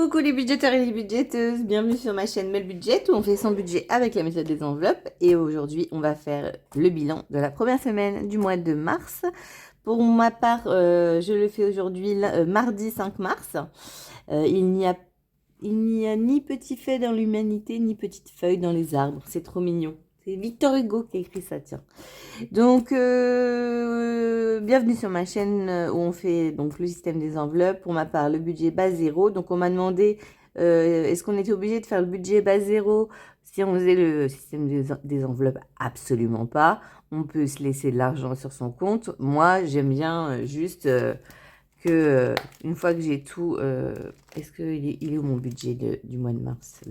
Coucou les budgétaires et les budgéteuses, bienvenue sur ma chaîne Mel Budget où on fait son budget avec la méthode des enveloppes. Et aujourd'hui, on va faire le bilan de la première semaine du mois de mars. Pour ma part, je le fais aujourd'hui mardi 5 mars. Il n'y a ni petit fait dans l'humanité, ni petite feuille dans les arbres. C'est trop mignon. C'est Victor Hugo qui a écrit ça, tiens. Donc, bienvenue sur ma chaîne où on fait donc le système des enveloppes. Pour ma part, le budget base zéro. Donc, on m'a demandé est-ce qu'on était obligé de faire le budget base zéro si on faisait le système des enveloppes? Absolument pas. On peut se laisser de l'argent sur son compte. Moi, j'aime bien juste que une fois que j'ai tout, est-ce qu'il est où mon budget du mois de mars?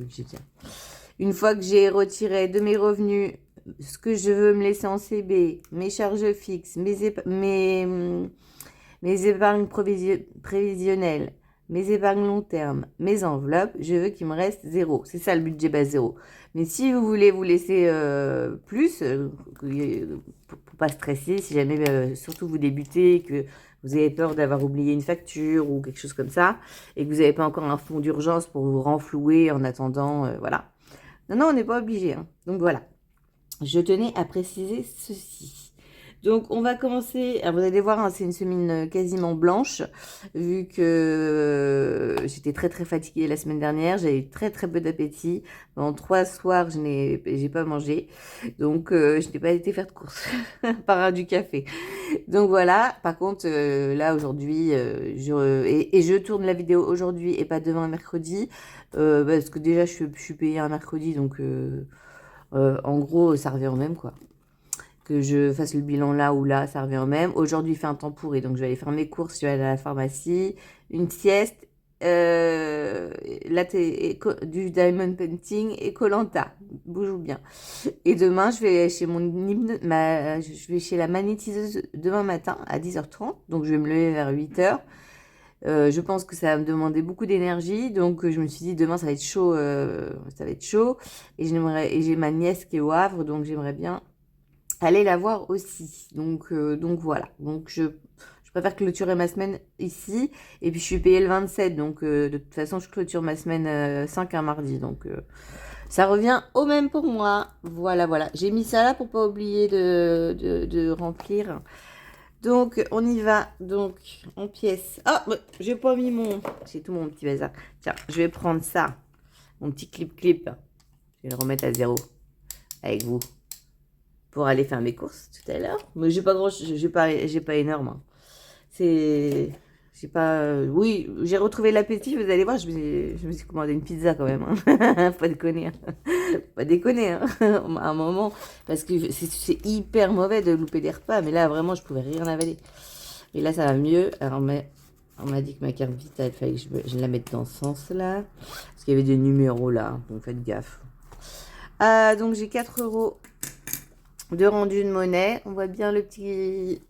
Une fois que j'ai retiré de mes revenus ce que je veux me laisser en CB, mes charges fixes, mes épargnes prévisionnelles, mes épargnes long terme, mes enveloppes, je veux qu'il me reste zéro. C'est ça le budget base zéro. Mais si vous voulez vous laisser plus, pour pas stresser, si jamais surtout vous débutez, que vous avez peur d'avoir oublié une facture ou quelque chose comme ça, et que vous n'avez pas encore un fonds d'urgence pour vous renflouer en attendant, voilà. Non, on n'est pas obligé, hein. Donc voilà. Je tenais à préciser ceci. Donc, on va commencer. Alors, vous allez voir, hein, c'est une semaine quasiment blanche, vu que j'étais très très fatiguée la semaine dernière. J'avais eu très très peu d'appétit. Pendant 3 soirs, j'ai pas mangé. Donc, je n'ai pas été faire de courses, par du café. Donc voilà. Par contre, là aujourd'hui, je tourne la vidéo aujourd'hui et pas demain mercredi, parce que déjà je suis payée un mercredi, donc en gros, ça revient au même, quoi. Que je fasse le bilan là ou là, ça revient au même. Aujourd'hui, il fait un temps pourri, donc je vais aller faire mes courses, je vais aller à la pharmacie, une sieste, du diamond painting et Colanta. Bouge bien. Et demain, je vais chez je vais chez la magnétiseuse demain matin à 10h30, donc je vais me lever vers 8h. Je pense que ça va me demander beaucoup d'énergie, donc je me suis dit demain ça va être chaud, et j'ai ma nièce qui est au Havre, donc j'aimerais bien aller la voir aussi. Donc voilà. Donc je préfère clôturer ma semaine ici, et puis je suis payée le 27, donc de toute façon je clôture ma semaine 5 un mardi, donc ça revient au même pour moi. Voilà, voilà. J'ai mis ça là pour pas oublier de remplir. Donc, on y va. Donc, en pièces. Ah, j'ai pas mis j'ai tout mon petit bazar. Tiens, je vais prendre ça. Mon petit clip. Je vais le remettre à zéro avec vous pour aller faire mes courses tout à l'heure. Mais j'ai pas j'ai pas énorme, hein. J'ai pas, oui, j'ai retrouvé l'appétit. Vous allez voir, je me suis commandé une pizza quand même, hein. Pas déconner, hein. Pas déconner, hein. À un moment, parce que c'est hyper mauvais de louper des repas, mais là vraiment je pouvais rien avaler. Et là ça va mieux. Alors on m'a dit que ma carte vitale, il fallait que je la mette dans ce sens là, parce qu'il y avait des numéros là, donc faites gaffe. Donc j'ai 4 € de rendu de monnaie. On voit bien le petit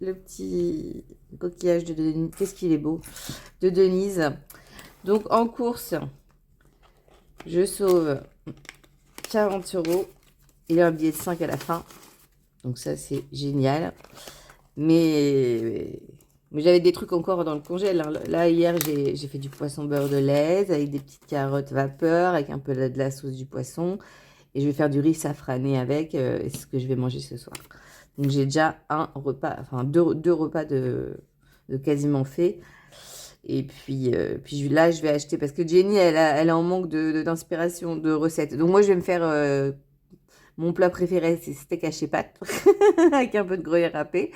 coquillage de Denise. Qu'est-ce qu'il est beau, de Denise. Donc en course, je sauve 40 €. Il y a un billet de 5 à la fin. Donc ça, c'est génial. Mais j'avais des trucs encore dans le congèle, hein. Là, hier, j'ai fait du poisson beurre de lait avec des petites carottes vapeur, avec un peu de la sauce du poisson. Et je vais faire du riz safrané avec. C'est ce que je vais manger ce soir. Donc j'ai déjà un repas, enfin deux repas de quasiment fait. Et puis là, je vais acheter, parce que Jenny, elle est en manque d'inspiration, de recettes. Donc moi, je vais me faire mon plat préféré, c'est steak haché pâtes, avec un peu de gruyère râpé.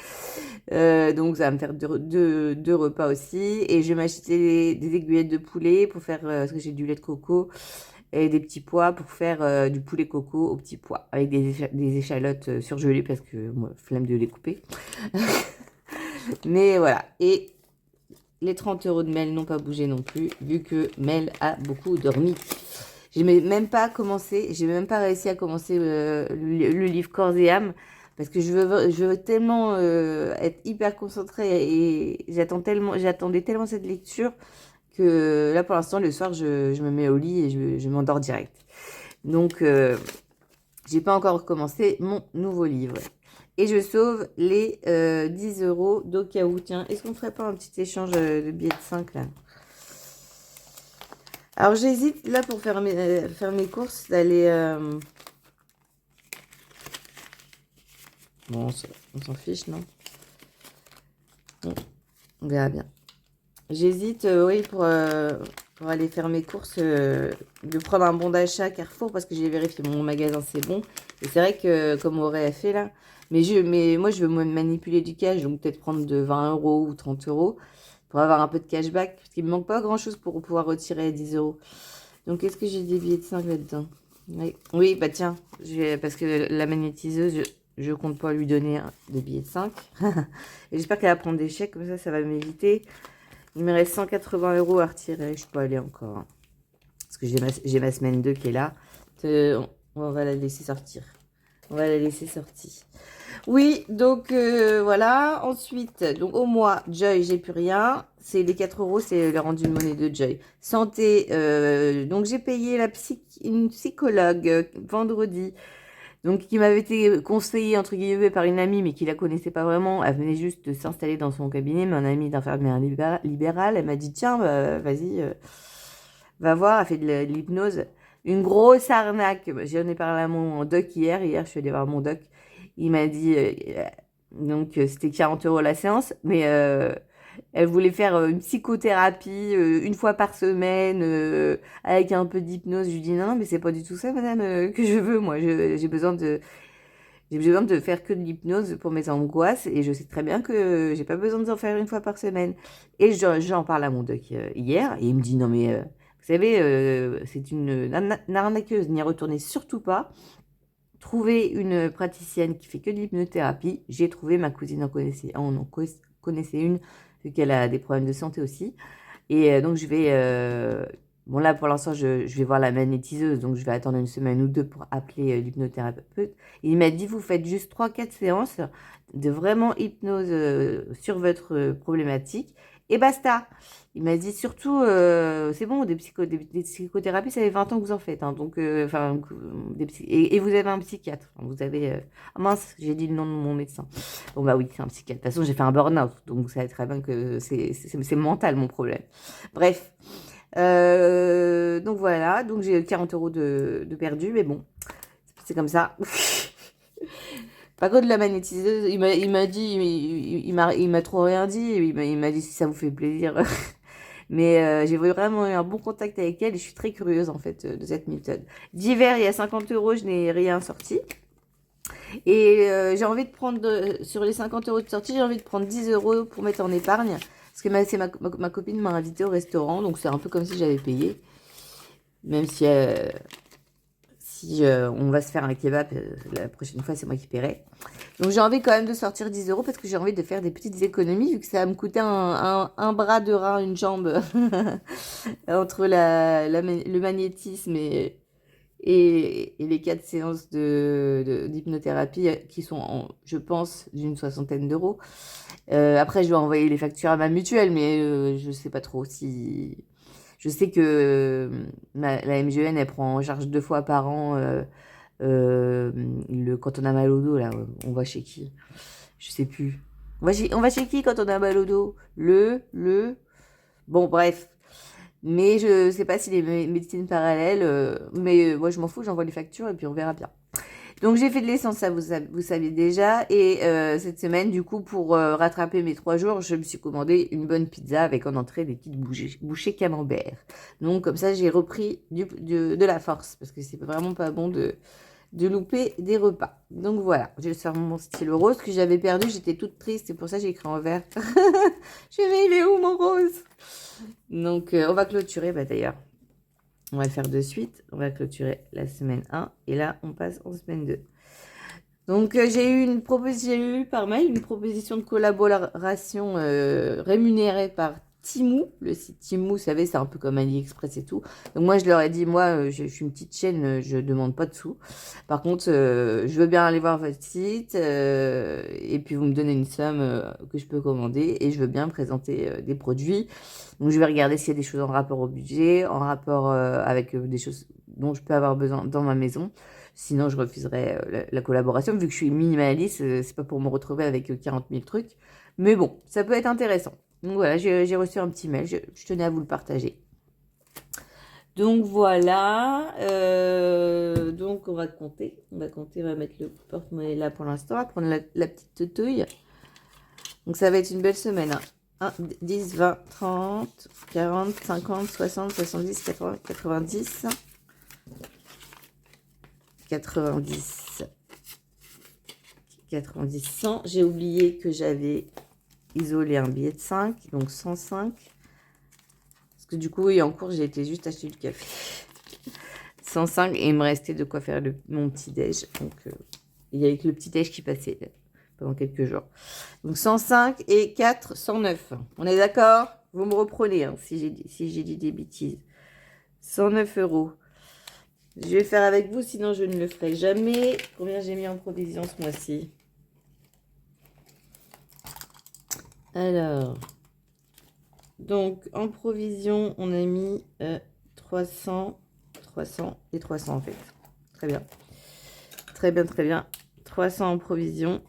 Donc ça va me faire deux repas aussi. Et je vais m'acheter des aiguillettes de poulet pour faire, parce que j'ai du lait de coco, et des petits pois pour faire du poulet coco au petit pois, avec des échalotes surgelées, parce que moi, flemme de les couper. Mais voilà. Et les 30 € de Mel n'ont pas bougé non plus, vu que Mel a beaucoup dormi. J'ai même pas commencé, j'ai même pas réussi à commencer le livre Corps et âme, parce que je veux tellement être hyper concentrée, et j'attendais tellement cette lecture que là pour l'instant le soir je me mets au lit et je m'endors direct. Donc j'ai pas encore commencé mon nouveau livre. Et je sauve les 10 € d'au cas où. Tiens, est-ce qu'on ferait pas un petit échange de billets de 5 là? Alors, j'hésite, là, pour faire mes courses, d'aller... Bon, on s'en fiche, non? Bon, on verra bien. J'hésite, oui, pour aller faire mes courses, de prendre un bon d'achat Carrefour, parce que j'ai vérifié mon magasin, c'est bon. Et c'est vrai que, comme Aurélie a fait, là... Mais moi, je veux manipuler du cash, donc peut-être prendre de 20 € ou 30 € pour avoir un peu de cashback, parce qu'il me manque pas grand-chose pour pouvoir retirer 10 €. Donc, est-ce que j'ai des billets de 5 là-dedans? Oui. Oui, bah tiens, parce que la magnétiseuse, je compte pas lui donner des billets de 5. Et j'espère qu'elle va prendre des chèques, comme ça va m'éviter. Il me reste 180 € à retirer, je peux aller encore, hein. Parce que j'ai ma semaine 2 qui est là. On va la laisser sortir. On va la laisser sortir. Oui, donc voilà. Ensuite, donc au mois, Joy, j'ai plus rien. C'est les 4 €, c'est le rendu de monnaie de Joy. Santé, donc j'ai payé une psychologue vendredi. Donc qui m'avait été conseillée entre guillemets par une amie, mais qui la connaissait pas vraiment. Elle venait juste de s'installer dans son cabinet, mon amie d'infirmière libérale. Elle m'a dit tiens, vas-y, va voir. Elle fait de l'hypnose. Une grosse arnaque. J'en ai parlé à mon doc hier. Hier, je suis allée voir mon doc. Il m'a dit, donc c'était 40 € la séance, mais elle voulait faire une psychothérapie une fois par semaine avec un peu d'hypnose. Je lui dis non, mais c'est pas du tout ça, madame, que je veux. Moi, j'ai besoin de faire que de l'hypnose pour mes angoisses et je sais très bien que j'ai pas besoin d'en faire une fois par semaine. Et j'en parle à mon doc hier et il me dit non mais vous savez, c'est une arnaqueuse, n'y retournez surtout pas. Trouvez une praticienne qui fait que de l'hypnothérapie. J'ai trouvé, ma cousine en connaissait une, vu qu'elle a des problèmes de santé aussi. Et donc, je vais... bon, là, pour l'instant, je vais voir la magnétiseuse, donc je vais attendre une semaine ou deux pour appeler l'hypnothérapeute. Et il m'a dit, vous faites juste 3-4 séances de vraiment hypnose sur votre problématique. Et basta. Il m'a dit surtout, c'est bon, des psychothérapies, ça fait 20 ans que vous en faites, hein, donc, enfin, et vous avez un psychiatre. Vous avez, ah mince, j'ai dit le nom de mon médecin. Bon bah oui, c'est un psychiatre. De toute façon, j'ai fait un burn-out, donc vous savez très bien que c'est mental mon problème. Bref, donc voilà, donc j'ai 40 € de perdu, mais bon, c'est comme ça. Par contre, la magnétiseuse, il m'a dit, il m'a trop rien dit, il m'a dit si ça vous fait plaisir. Mais j'ai vraiment eu un bon contact avec elle et je suis très curieuse en fait de cette méthode. D'hiver, il y a 50 €, je n'ai rien sorti. Et j'ai envie de prendre, sur les 50 € de sortie, j'ai envie de prendre 10 € pour mettre en épargne. Parce que c'est ma copine m'a invité au restaurant, donc c'est un peu comme si j'avais payé. Même si on va se faire un kebab, la prochaine fois, c'est moi qui paierai. Donc j'ai envie quand même de sortir 10 € parce que j'ai envie de faire des petites économies, vu que ça va me coûter un bras de rein, une jambe, entre le magnétisme et les 4 séances d'hypnothérapie qui sont, je pense, d'une 60aine d'euros. Après, je dois envoyer les factures à ma mutuelle, mais je sais pas trop si... Je sais que la MGN, elle prend en charge 2 fois par an quand on a mal au dos, là, on va chez qui? Je sais plus. On va chez qui quand on a mal au dos? Bon, bref. Mais je sais pas si les médecines parallèles, mais moi je m'en fous, j'envoie les factures et puis on verra bien. Donc j'ai fait de l'essence, ça vous saviez déjà. Et cette semaine, du coup, pour rattraper mes 3 jours, je me suis commandé une bonne pizza avec en entrée des petites bouchées camembert. Donc comme ça, j'ai repris de la force parce que c'est vraiment pas bon de louper des repas. Donc voilà, je vais faire mon stylo rose que j'avais perdu, j'étais toute triste, c'est pour ça que j'ai écrit en vert. Je vais, il est où mon rose? Donc on va clôturer, d'ailleurs. On va le faire de suite. On va clôturer la semaine 1. Et là, on passe en semaine 2. Donc, j'ai eu par mail une proposition de collaboration rémunérée par Temu. Le site Temu, vous savez, c'est un peu comme AliExpress et tout. Donc, moi, je leur ai dit, moi, je suis une petite chaîne, je demande pas de sous. Par contre, je veux bien aller voir votre site et puis vous me donnez une somme que je peux commander et je veux bien présenter des produits. Donc, je vais regarder s'il y a des choses en rapport au budget, en rapport avec des choses dont je peux avoir besoin dans ma maison. Sinon, je refuserais la collaboration. Vu que je suis minimaliste, c'est pas pour me retrouver avec 40 000 trucs. Mais bon, ça peut être intéressant. Donc voilà, j'ai reçu un petit mail. Je tenais à vous le partager. Donc voilà, donc on va compter, on va mettre le porte-monnaie là pour l'instant, on va prendre la petite toutouille. Donc ça va être une belle semaine. 1, 10, 20, 30, 40, 50, 60, 70, 80, 90, 90, 90, 100. J'ai oublié que j'avais isolé un billet de 5, donc 105. Parce que du coup, oui, en cours, j'ai été juste acheter du café. 105 et il me restait de quoi faire mon petit-déj. Donc, il y avait que le petit-déj qui passait pendant quelques jours. Donc, 105 et 4, 109. On est d'accord? Vous me reprenez hein, si j'ai dit des bêtises. 109 €. Je vais faire avec vous, sinon je ne le ferai jamais. Combien j'ai mis en provision ce mois-ci? Alors, donc en provision, on a mis 300, 300 et 300 en fait. Très bien. Très bien, très bien. 300 en provision.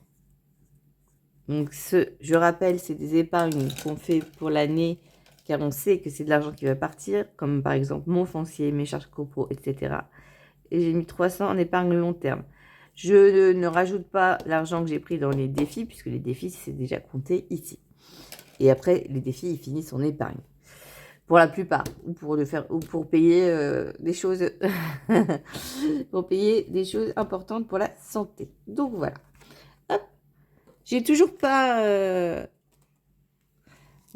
Donc, je rappelle, c'est des épargnes qu'on fait pour l'année, car on sait que c'est de l'argent qui va partir, comme par exemple mon foncier, mes charges copro, etc. Et j'ai mis 300 en épargne long terme. Je ne rajoute pas l'argent que j'ai pris dans les défis, puisque les défis, c'est déjà compté ici. Et après, les défis, ils finissent en épargne. Pour la plupart, ou pour payer des choses pour payer des choses importantes pour la santé. Donc voilà. Hop. J'ai toujours pas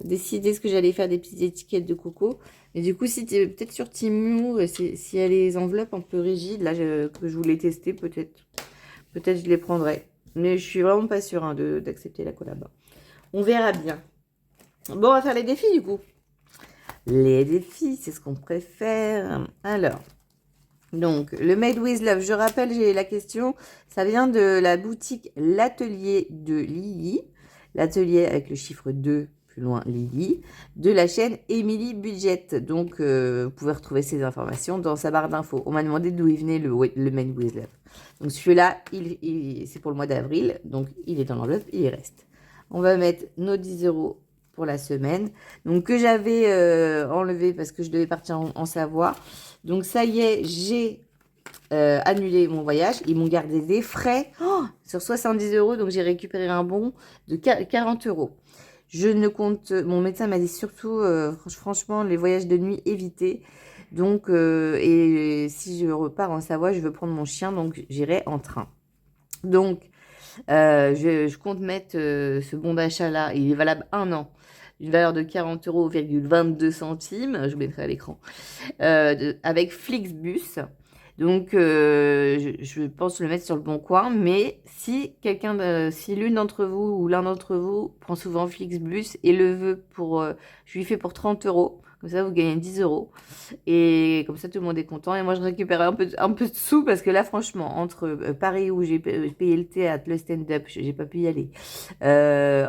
décidé ce que j'allais faire des petites étiquettes de coco. Mais du coup, si tu es peut-être sur Temu, s'il y a les enveloppes un peu rigides, là, que je voulais tester, peut-être je les prendrai. Mais je suis vraiment pas sûre hein, d'accepter la collab. On verra bien. Bon, on va faire les défis du coup. Les défis, c'est ce qu'on préfère. Alors, donc, le Made with Love, je rappelle, j'ai la question. Ça vient de la boutique L'Atelier de Lily. L'atelier avec le chiffre 2, plus loin, Lily. De la chaîne Emily Budget. Donc, vous pouvez retrouver ces informations dans sa barre d'infos. On m'a demandé d'où il venait le Made with Love. Donc, celui-là, c'est pour le mois d'avril. Donc, il est dans l'enveloppe, il y reste. On va mettre nos 10 € pour la semaine. Donc, que j'avais enlevé parce que je devais partir en Savoie. Donc, ça y est, j'ai annulé mon voyage. Ils m'ont gardé des frais sur 70 €. Donc, j'ai récupéré un bon de 40 €. Je ne compte... Mon médecin m'a dit surtout, franchement, les voyages de nuit, éviter. Donc, et si je repars en Savoie, je veux prendre mon chien. Donc, j'irai en train. Donc, je compte mettre ce bon d'achat-là. Il est valable 1 an. Une valeur de 40,22 €. Je vous mettrai à l'écran. Avec Flixbus. Donc, je pense le mettre sur le bon coin. Mais si si l'une d'entre vous ou l'un d'entre vous prend souvent Flixbus et le veut je lui fais pour 30 €. Comme ça, vous gagnez 10 €. Et comme ça, tout le monde est content. Et moi, je récupère un peu de sous parce que là, franchement, entre Paris où j'ai payé le théâtre, le stand-up, j'ai pas pu y aller.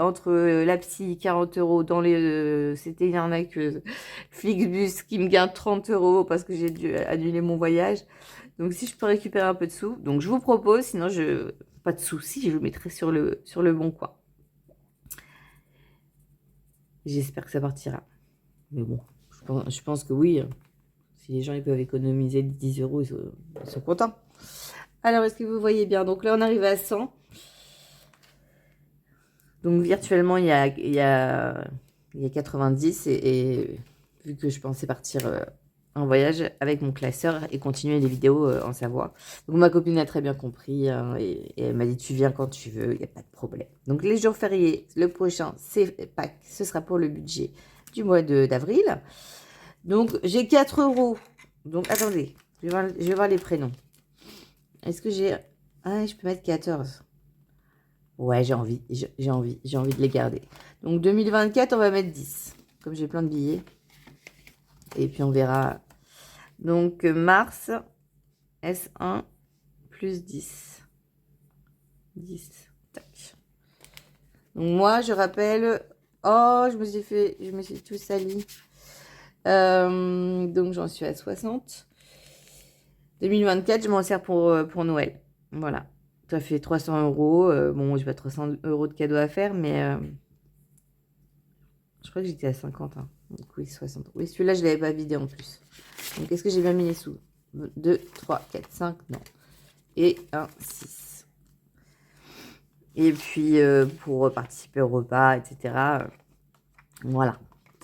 Entre la psy, 40 € dans c'était une arnaqueuse. Flixbus qui me gagne 30 € parce que j'ai dû annuler mon voyage. Donc, si je peux récupérer un peu de sous, donc je vous propose, sinon, pas de souci, je le mettrai sur le bon coin. J'espère que ça partira. Mais bon, je pense que oui. Si les gens ils peuvent économiser 10 €, ils sont contents. Alors, est-ce que vous voyez bien? Donc là, on arrive à 100. Donc, virtuellement, il y a 90. Et vu que je pensais partir en voyage avec mon classeur et continuer les vidéos en Savoie. Donc, ma copine a très bien compris. Hein, et elle m'a dit, tu viens quand tu veux, il n'y a pas de problème. Donc, les jours fériés, le prochain, c'est Pâques. Ce sera pour le budget du mois d'avril. Donc, j'ai 4 €. Donc, attendez, je vais voir les prénoms. Est-ce que j'ai... Ah, je peux mettre 14. Ouais, j'ai envie de les garder. Donc, 2024, on va mettre 10. Comme j'ai plein de billets. Et puis, on verra. Donc, mars, S1, plus 10. 10. Tac. Donc, moi, je rappelle... Oh, je me suis tout sali. Donc, j'en suis à 60. 2024, je m'en sers pour Noël. Voilà. Ça fait 300 €. Bon, j'ai pas 300 € de cadeaux à faire, mais je crois que j'étais à 50. Hein. Donc oui, 60. Oui, celui-là, je l'avais pas vidé en plus. Donc, est-ce que j'ai bien mis les sous? 2, 3, 4, 5, non. Et 1, 6. Et puis, pour participer au repas, etc. Voilà.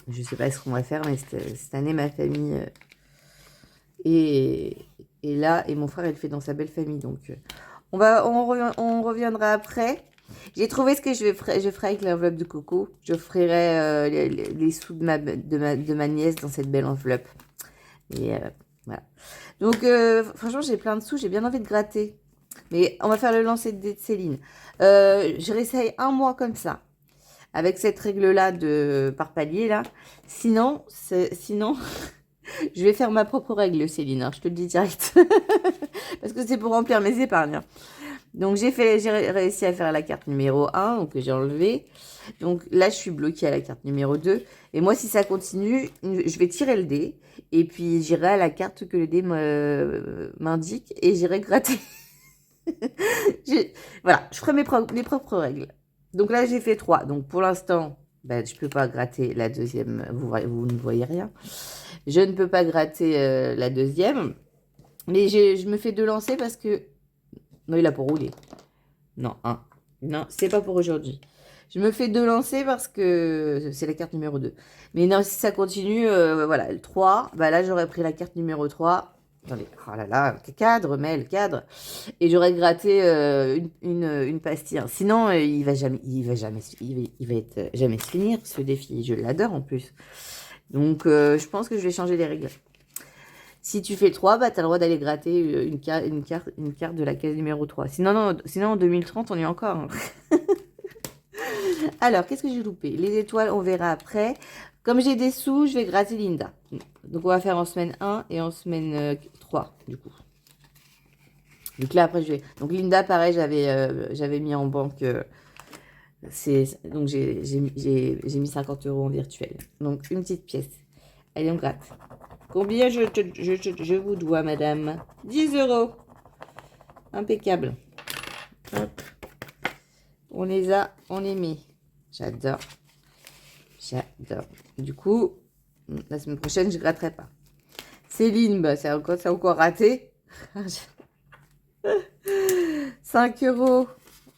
Je ne sais pas ce qu'on va faire, mais cette année, ma famille est là. Et mon frère, il le fait dans sa belle famille. Donc, on reviendra après. J'ai trouvé ce que je ferai avec l'enveloppe de coco. Je ferai les sous de ma nièce dans cette belle enveloppe. Et voilà. Donc, franchement, j'ai plein de sous. J'ai bien envie de gratter. Mais on va faire le lancer de Céline. Je réessaye un mois comme ça. Avec cette règle-là par palier, là. Sinon, je vais faire ma propre règle, Céline. Hein, je te le dis direct. Parce que c'est pour remplir mes épargnes. Hein. Donc, j'ai réussi à faire la carte numéro 1, donc que j'ai enlevé. Donc, là, je suis bloquée à la carte numéro 2. Et moi, si ça continue, je vais tirer le dé. Et puis, j'irai à la carte que le dé m'indique. Et j'irai gratter. Voilà, je ferai mes propres règles. Donc là, j'ai fait 3. Donc, pour l'instant, ben, je ne peux pas gratter la deuxième. Vous ne voyez rien. Je ne peux pas gratter la deuxième. Mais je me fais 2 lancers parce que... Non, il a pour rouler. Non, 1. Non, c'est pas pour aujourd'hui. Je me fais 2 lancers parce que c'est la carte numéro 2. Mais non, si ça continue, voilà, le 3, bah là, j'aurais pris la carte numéro 3. Attendez, oh là là, cadre, mais le cadre. Et j'aurais gratté une pastille. Hein. Sinon, il va jamais se finir, ce défi. Je l'adore en plus. Donc, je pense que je vais changer les règles. Si tu fais 3, bah, tu as le droit d'aller gratter une carte de la case numéro 3. Sinon, en 2030, on y est encore. Hein. Alors, qu'est-ce que j'ai loupé? Les étoiles, on verra après. Comme j'ai des sous, je vais gratter Linda. Donc, on va faire en semaine 1 et en semaine 3, du coup. Donc là, après, je vais... Donc, Linda, pareil, j'avais mis en banque... Donc, j'ai mis 50 € en virtuel. Donc, une petite pièce. Allez, on gratte. Combien je vous dois, madame? 10 €. Impeccable. Hop. On les met. J'adore. J'adore. Du coup, la semaine prochaine, je ne gratterai pas. Céline, bah, c'est encore raté. 5 €.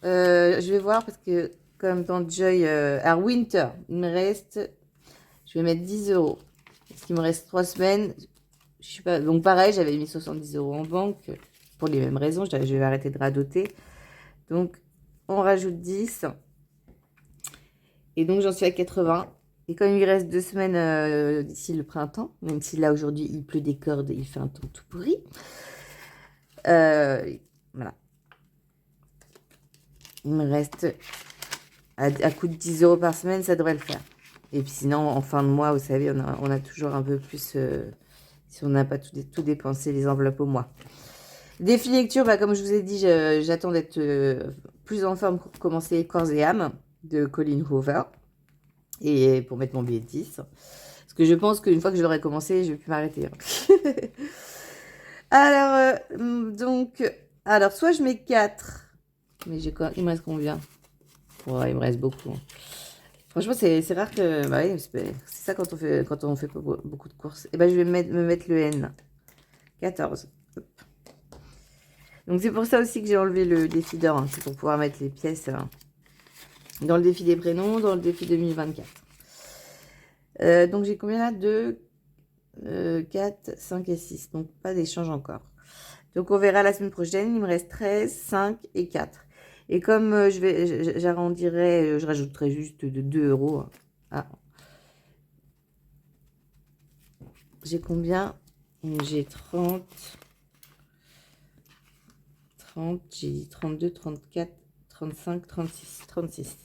Je vais voir parce que, comme dans Joy, à Winter, il me reste... Je vais mettre 10 €. Parce qu'il me reste 3 semaines. Je suis pas... Donc, pareil, j'avais mis 70 € en banque. Pour les mêmes raisons. Je vais arrêter de radoter. Donc, on rajoute 10. Et donc, j'en suis à 80. Et comme il reste 2 semaines d'ici le printemps, même si là, aujourd'hui, il pleut des cordes, il fait un temps tout pourri. Voilà. Il me reste, à coût de 10 € par semaine, ça devrait le faire. Et puis sinon, en fin de mois, vous savez, on a toujours un peu plus, si on n'a pas tout dépensé, les enveloppes au mois. Défi lecture, bah, comme je vous ai dit, j'attends d'être plus en forme pour commencer Corps et âme de Colleen Hoover. Et pour mettre mon billet de 10. Parce que je pense qu'une fois que je l'aurai commencé, je ne vais plus m'arrêter. Alors, alors, soit je mets 4. Mais il me reste combien? Ouais, il me reste beaucoup. Hein. Franchement, c'est rare que... Bah oui, c'est ça quand on fait pas beaucoup de courses. Et ben, je vais me mettre le N. 14. Hop. Donc, c'est pour ça aussi que j'ai enlevé le défi d'or. Hein. C'est pour pouvoir mettre les pièces dans le défi des prénoms, dans le défi 2024. Donc, j'ai combien là? 2, 4, 5 et 6. Donc, pas d'échange encore. Donc, on verra la semaine prochaine. Il me reste 13, 5 et 4. Et comme j'arrondirai, je rajouterai juste de 2 €. Ah. J'ai combien? J'ai 30. J'ai dit 32, 34, 35, 36.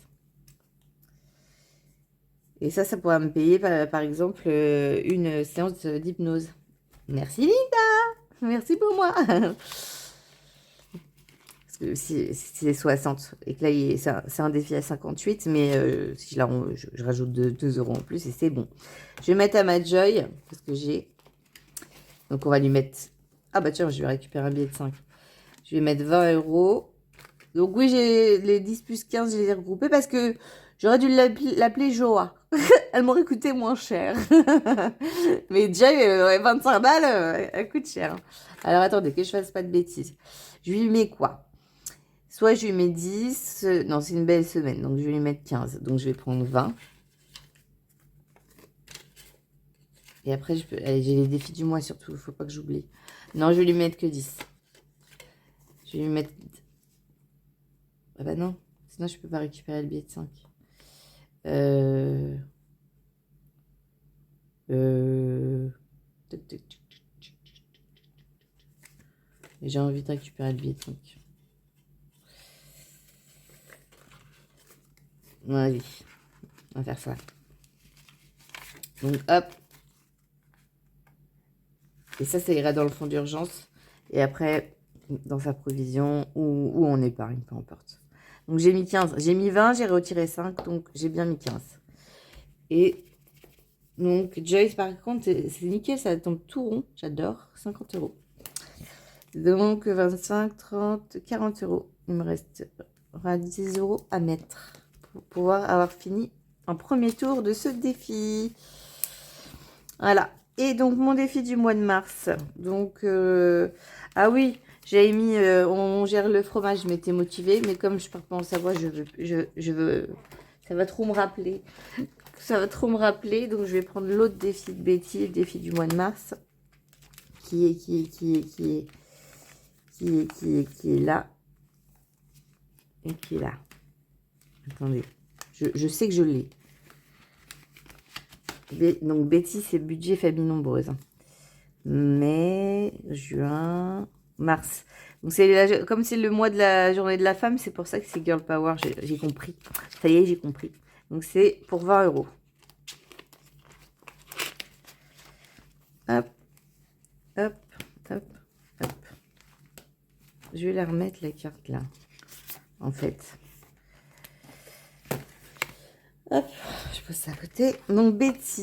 Et ça pourra me payer, par exemple, une séance d'hypnose. Merci, Linda. Merci pour moi. Parce que si c'est 60, et que là, c'est un défi à 58, mais si là, je rajoute 2 € en plus, et c'est bon. Je vais mettre à ma Joy, parce que j'ai... Donc, on va lui mettre... Ah bah tiens, je vais récupérer un billet de 5. Je vais mettre 20 €. Donc oui, j'ai les 10 plus 15, je les ai regroupés parce que J'aurais dû l'appeler Joa. Elle m'aurait coûté moins cher. Mais déjà, 25 balles, elle coûte cher. Alors, attendez, que je fasse pas de bêtises. Je lui mets quoi? Soit je lui mets 10. Non, c'est une belle semaine, donc je vais lui mettre 15. Donc, je vais prendre 20. Et après, allez, j'ai les défis du mois surtout. Il ne faut pas que j'oublie. Non, je vais lui mettre que 10. Je vais lui mettre... Ah bah non. Sinon, je ne peux pas récupérer le billet de 5. J'ai envie de récupérer le billet de 5. Allez, on va faire ça. Donc, hop. Et ça ira dans le fonds d'urgence. Et après, dans sa provision ou en épargne, peu importe. Donc, j'ai mis 15. J'ai mis 20, j'ai retiré 5. Donc, j'ai bien mis 15. Et donc, Joyce, par contre, c'est nickel. Ça tombe tout rond. J'adore. 50 €. Donc, 25, 30, 40 €. Il me restera 10 € à mettre pour pouvoir avoir fini un premier tour de ce défi. Voilà. Et donc, mon défi du mois de mars. Donc, ah oui, j'avais mis, on gère le fromage, je m'étais motivée. Mais comme je pars pas en Savoie, je veux, ça va trop me rappeler. Ça va trop me rappeler. Donc, je vais prendre l'autre défi de Betty, le défi du mois de mars. Qui est là. Et qui est là. Attendez. Je sais que je l'ai. Donc, Betty, c'est budget famille nombreuse. Mai, juin, mars. Donc, comme c'est le mois de la journée de la femme, c'est pour ça que c'est Girl Power. J'ai compris. Ça y est, j'ai compris. Donc, c'est pour 20 €. Hop, hop, hop, hop. Je vais la remettre, la carte, là. En fait. Hop, je pose ça à côté. Donc, Betty.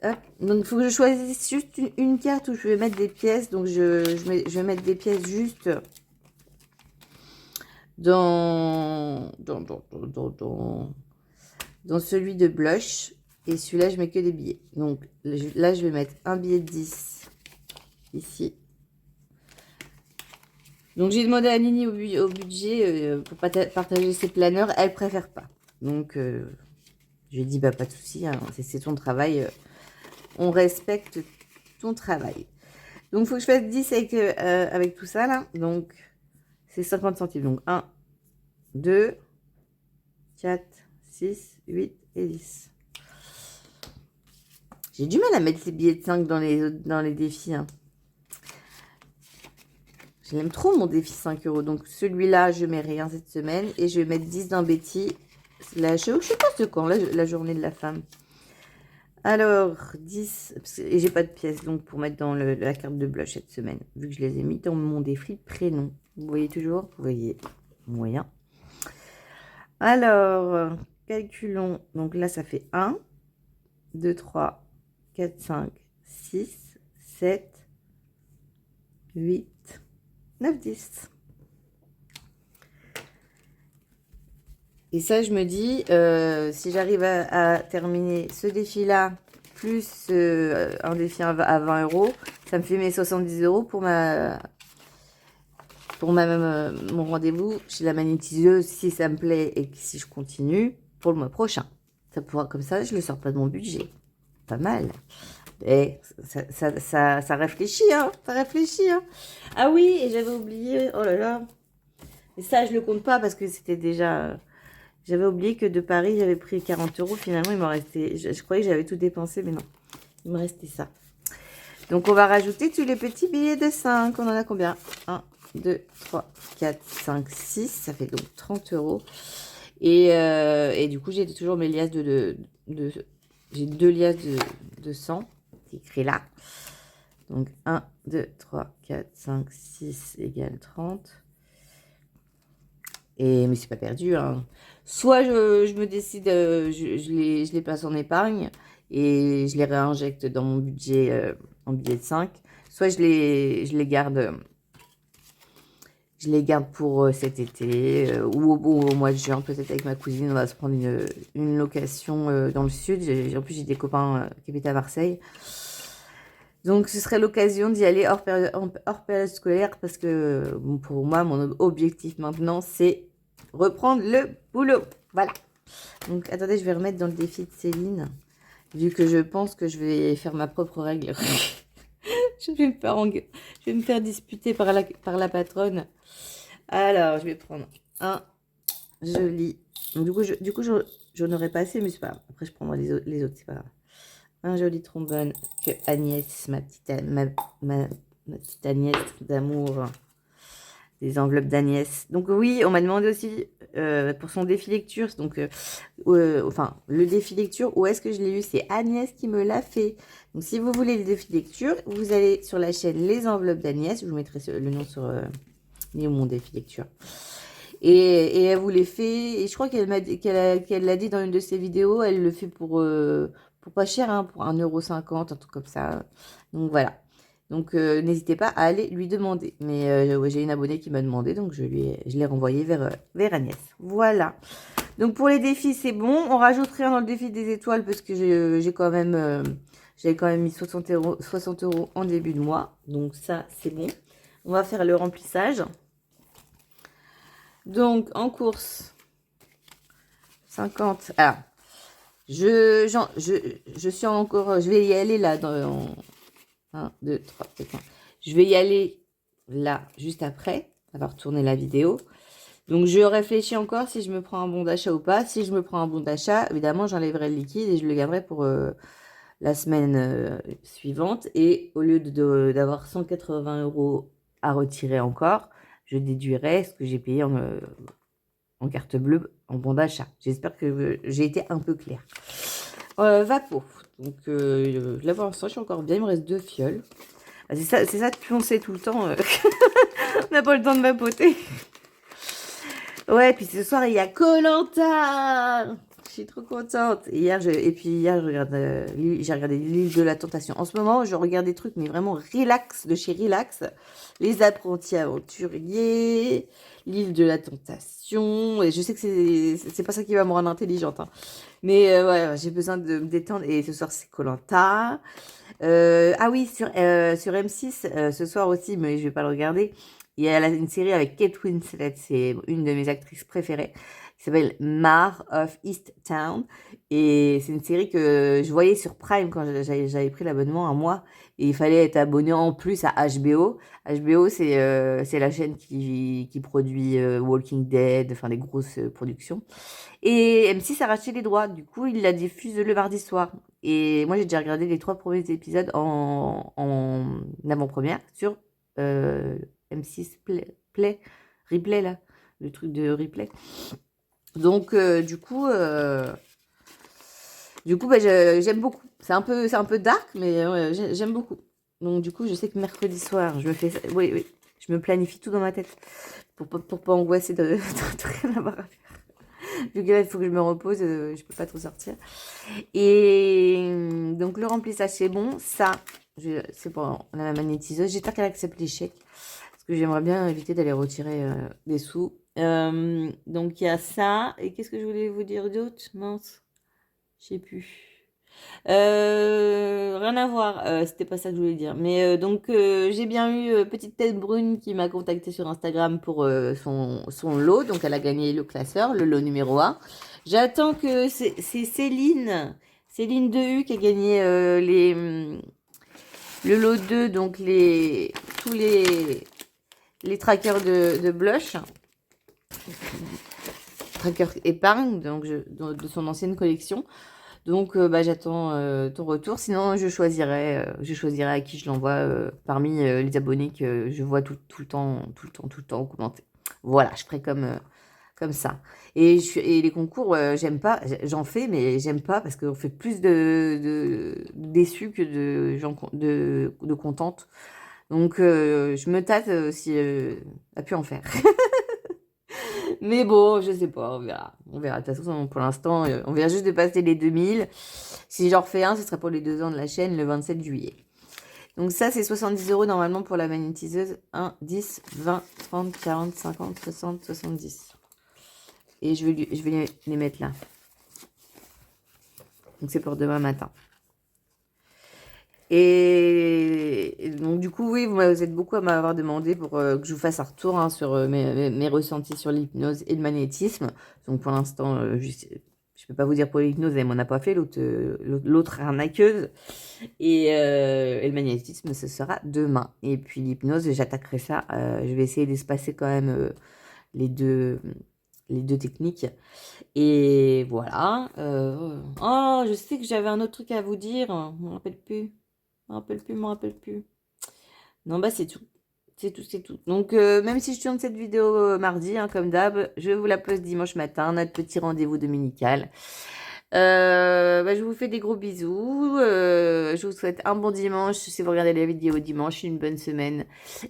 Hop. Donc, il faut que je choisisse juste une carte où je vais mettre des pièces. Donc, je vais mettre des pièces juste dans celui de blush. Et celui-là, je mets que des billets. Donc, là, je vais mettre un billet de 10 ici. Donc, j'ai demandé à Nini au budget pour partager ses planeurs. Elle préfère pas. Donc, je lui ai dit, bah, pas de souci, hein, c'est ton travail. On respecte ton travail. Donc, il faut que je fasse 10 avec tout ça, là. Donc, c'est 50 centimes. Donc, 1, 2, 4, 6, 8 et 10. J'ai du mal à mettre les billets de 5 dans les défis. Hein. J'aime trop mon défi 5 €. Donc, celui-là, je mets rien cette semaine. Et je vais mettre 10 dans Betty. Là, je sais pas de quand, la journée de la femme. Alors, 10. Et j'ai pas de pièces donc pour mettre dans la carte de blush cette semaine. Vu que je les ai mis dans mon défi prénom. Vous voyez toujours? Vous voyez. Moyen. Alors, calculons. Donc là, ça fait 1, 2, 3, 4, 5, 6, 7, 8, 9, 10. Et ça, je me dis, si j'arrive à terminer ce défi-là, plus un défi à 20 €, ça me fait mes 70 € pour mon rendez-vous chez la magnétiseuse, si ça me plaît et si je continue, pour le mois prochain. Ça pourra, comme ça, je ne le sors pas de mon budget. Pas mal. Et ça réfléchit, hein. Ça réfléchit, hein. Ah oui, et j'avais oublié, oh là là. Et ça, je le compte pas parce que c'était déjà... J'avais oublié que de Paris, j'avais pris 40 €. Finalement, il m'en restait... Je croyais que j'avais tout dépensé, mais non. Il me restait ça. Donc, on va rajouter tous les petits billets de 5. On en a combien? 1, 2, 3, 4, 5, 6. Ça fait donc 30 €. Et du coup, j'ai toujours mes liasses j'ai 2 liasses de 100. C'est écrit là. Donc, 1, 2, 3, 4, 5, 6 égale 30. Mais c'est pas perdu, hein. Soit je me décide, je les passe en épargne et je les réinjecte dans mon budget en billet de 5. Soit je les garde je les garde pour cet été ou au mois de juin, peut-être avec ma cousine. On va se prendre une location dans le sud. En plus, j'ai des copains qui habitent à Marseille. Donc, ce serait l'occasion d'y aller hors période scolaire parce que bon, pour moi, mon objectif maintenant, c'est reprendre le boulot. Voilà. Donc, attendez, je vais remettre dans le défi de Céline, vu que je pense que je vais faire ma propre règle. je vais me faire disputer par la patronne. Alors, je vais prendre un joli. Donc, du coup, j'en aurais pas assez, mais c'est pas grave. Après, je prendrai les autres, c'est pas grave. Un joli trombone que Agnès, ma petite Agnès d'amour, des enveloppes d'Agnès. Donc oui, on m'a demandé aussi pour son défi lecture, donc enfin le défi lecture, où est-ce que je l'ai eu? C'est Agnès qui me l'a fait. Donc si vous voulez le défi lecture, vous allez sur la chaîne Les Enveloppes d'Agnès, je vous mettrai le nom sur mon défi lecture. Et elle vous les fait, et je crois qu'elle l'a dit dans une de ses vidéos, elle le fait pour pas cher, hein, pour 1,50 €, un truc comme ça. Donc voilà. Donc n'hésitez pas à aller lui demander. Mais ouais, j'ai une abonnée qui m'a demandé, donc je l'ai renvoyé vers Agnès. Voilà. Donc pour les défis, c'est bon. On rajoute rien dans le défi des étoiles parce que j'avais quand même mis 60 € en début de mois. Donc ça, c'est bon. On va faire le remplissage. Donc, en course, 50. Alors, je suis encore... Je vais y aller là dans 1, 2, 3, 4, 5. Je vais y aller là, juste après avoir tourné la vidéo. Donc, je réfléchis encore si je me prends un bon d'achat ou pas. Si je me prends un bon d'achat, évidemment, j'enlèverai le liquide et je le garderai pour la semaine suivante. Et au lieu d'avoir 180 € à retirer encore, je déduirai ce que j'ai payé en carte bleue, en bon d'achat. J'espère que j'ai été un peu claire. Vapo. Donc là pour l'instant, je suis encore bien. Il me reste 2 fioles. Ah, c'est ça de pioncer tout le temps. On n'a pas le temps de vapoter. Ouais, puis ce soir, il y a koh. Je suis trop contente. Hier, j'ai regardé l'île de la tentation. En ce moment, je regarde des trucs, mais vraiment relax, de chez Relax. Les apprentis aventuriers, l'île de la tentation. Et je sais que c'est pas ça qui va me rendre intelligente, hein. Mais ouais, j'ai besoin de me détendre. Et ce soir, c'est koh. Ah oui, sur M6, ce soir aussi, mais je vais pas le regarder. Il y a une série avec Kate Winslet, c'est une de mes actrices préférées, qui s'appelle Mare of Easttown. Et c'est une série que je voyais sur Prime quand j'avais pris l'abonnement un mois. Et il fallait être abonné en plus à HBO. HBO, c'est la chaîne qui produit Walking Dead, enfin des grosses productions. Et M6 a racheté les droits. Du coup, il la diffuse le mardi soir. Et moi, j'ai déjà regardé les 3 premiers épisodes en avant-première sur M6 Replay, là, le truc de replay. Donc, bah, j'aime beaucoup. C'est un peu dark, mais ouais, j'aime beaucoup. Donc, du coup, je sais que mercredi soir, je me fais ça. Oui, je me planifie tout dans ma tête pour pas angoisser de rien avoir à faire. Vu que là, il faut que je me repose, je peux pas trop sortir. Et donc, le remplissage, c'est bon. Ça, c'est bon, on a la magnétiseuse. J'espère qu'elle accepte les chèques. Parce que j'aimerais bien éviter d'aller retirer des sous. Donc, il y a ça. Et qu'est-ce que je voulais vous dire d'autre? Mince. Je sais plus. Rien à voir, c'était pas ça que je voulais dire. Mais donc j'ai bien eu Petite Tête Brune qui m'a contacté sur Instagram pour son lot. Donc elle a gagné le classeur, le lot numéro 1. J'attends que c'est Céline Dehu qui a gagné le lot 2, donc tous les trackers de blush. Tracker épargne, donc de son ancienne collection. Donc, bah, j'attends ton retour. Sinon, je choisirai à qui je l'envoie parmi les abonnés que je vois tout le temps commenter. Voilà, je ferai comme ça. Et les concours, j'aime pas. J'en fais, mais j'aime pas parce qu'on fait plus de déçus que de gens de contentes. Donc, je me tâte si à pu en faire. Mais bon, je sais pas, on verra. On verra. De toute façon, pour l'instant, on vient juste de passer les 2000. Si j'en refais un, ce sera pour les 2 ans de la chaîne le 27 juillet. Donc ça, c'est 70 € normalement pour la magnétiseuse. 1, 10, 20, 30, 40, 50, 60, 70. Et je vais les mettre là. Donc c'est pour demain matin. Et donc du coup, oui, vous êtes beaucoup à m'avoir demandé pour que je vous fasse un retour hein, sur mes ressentis sur l'hypnose et le magnétisme. Donc pour l'instant, je ne peux pas vous dire pour l'hypnose, elle m'en a pas fait, l'autre arnaqueuse. Et le magnétisme, ce sera demain. Et puis l'hypnose, j'attaquerai ça. Je vais essayer d'espacer quand même les deux techniques. Et voilà. Oh, je sais que j'avais un autre truc à vous dire. Je me rappelle plus. Je me rappelle plus. Non, bah c'est tout. C'est tout, c'est tout. Donc, même si je tourne cette vidéo mardi, hein, comme d'hab, je vous la poste dimanche matin, notre petit rendez-vous dominical. Bah, je vous fais des gros bisous. Je vous souhaite un bon dimanche si vous regardez la vidéo dimanche, une bonne semaine.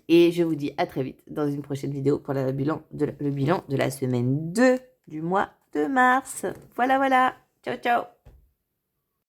Et je vous dis à très vite dans une prochaine vidéo pour le bilan de la semaine 2 du mois de mars. Voilà, voilà. Ciao, ciao.